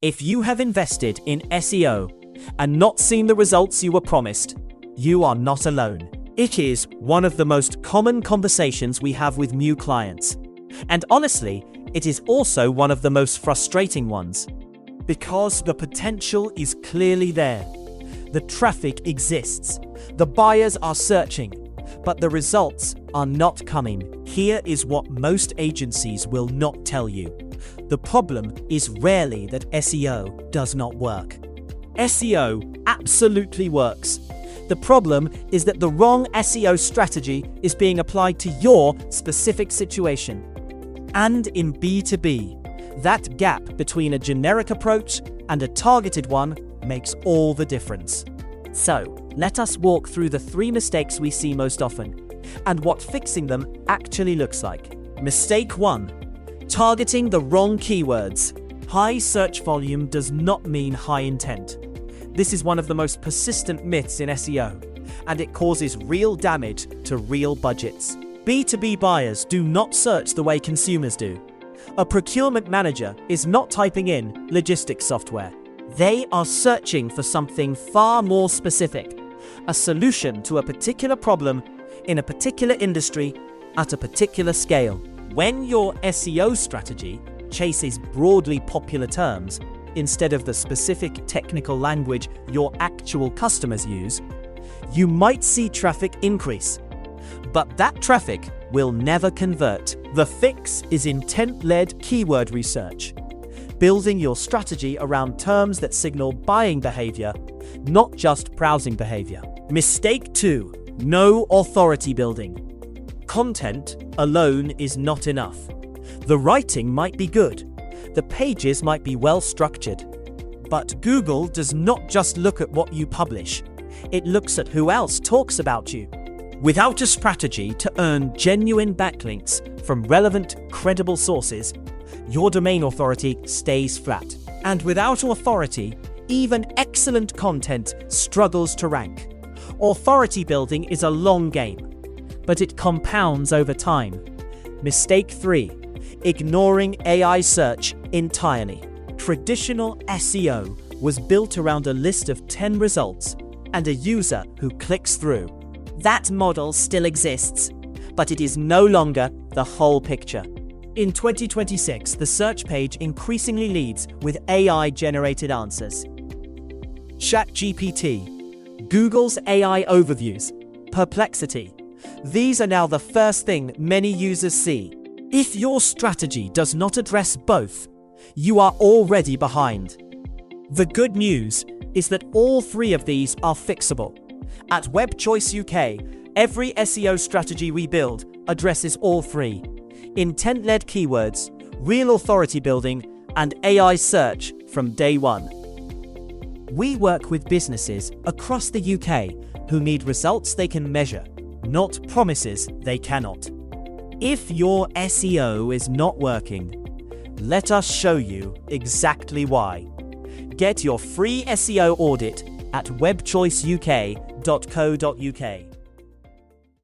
If you have invested in SEO and not seen the results you were promised, you are not alone. It is one of the most common conversations we have with new clients. And honestly, it is also one of the most frustrating ones. Because the potential is clearly there. The traffic exists. The buyers are searching, but the results are not coming. Here is what most agencies will not tell you. The problem is rarely that SEO does not work. SEO absolutely works. The problem is that the wrong SEO strategy is being applied to your specific situation. And in B2B, that gap between a generic approach and a targeted one makes all the difference. So, let us walk through the 3 mistakes we see most often and what fixing them actually looks like. Mistake 1. Targeting the wrong keywords. High search volume does not mean high intent. This is one of the most persistent myths in SEO, and it causes real damage to real budgets. B2B buyers do not search the way consumers do. A procurement manager is not typing in logistics software. They are searching for something far more specific, a solution to a particular problem in a particular industry at a particular scale. When your SEO strategy chases broadly popular terms instead of the specific technical language your actual customers use, you might see traffic increase. But that traffic will never convert. The fix is intent-led keyword research. Building your strategy around terms that signal buying behavior, not just browsing behavior. Mistake 2. No authority building. Content alone is not enough. The writing might be good. The pages might be well structured. But Google does not just look at what you publish. It looks at who else talks about you. Without a strategy to earn genuine backlinks from relevant, credible sources, your domain authority stays flat. And without authority, even excellent content struggles to rank. Authority building is a long game, but it compounds over time. Mistake 3. Ignoring AI search entirely. Traditional SEO was built around a list of 10 results and a user who clicks through. That model still exists, but it is no longer the whole picture. In 2026, the search page increasingly leads with AI-generated answers. ChatGPT, Google's AI overviews, Perplexity. These are now the first thing many users see. If your strategy does not address both, you are already behind. The good news is that all 3 of these are fixable. At WebChoice UK, every SEO strategy we build addresses all 3. Intent-led keywords, real authority building, and AI search from day 1. We work with businesses across the UK who need results they can measure, not promises they cannot. If your SEO is not working, let us show you exactly why. Get your free SEO audit at webchoiceuk.co.uk.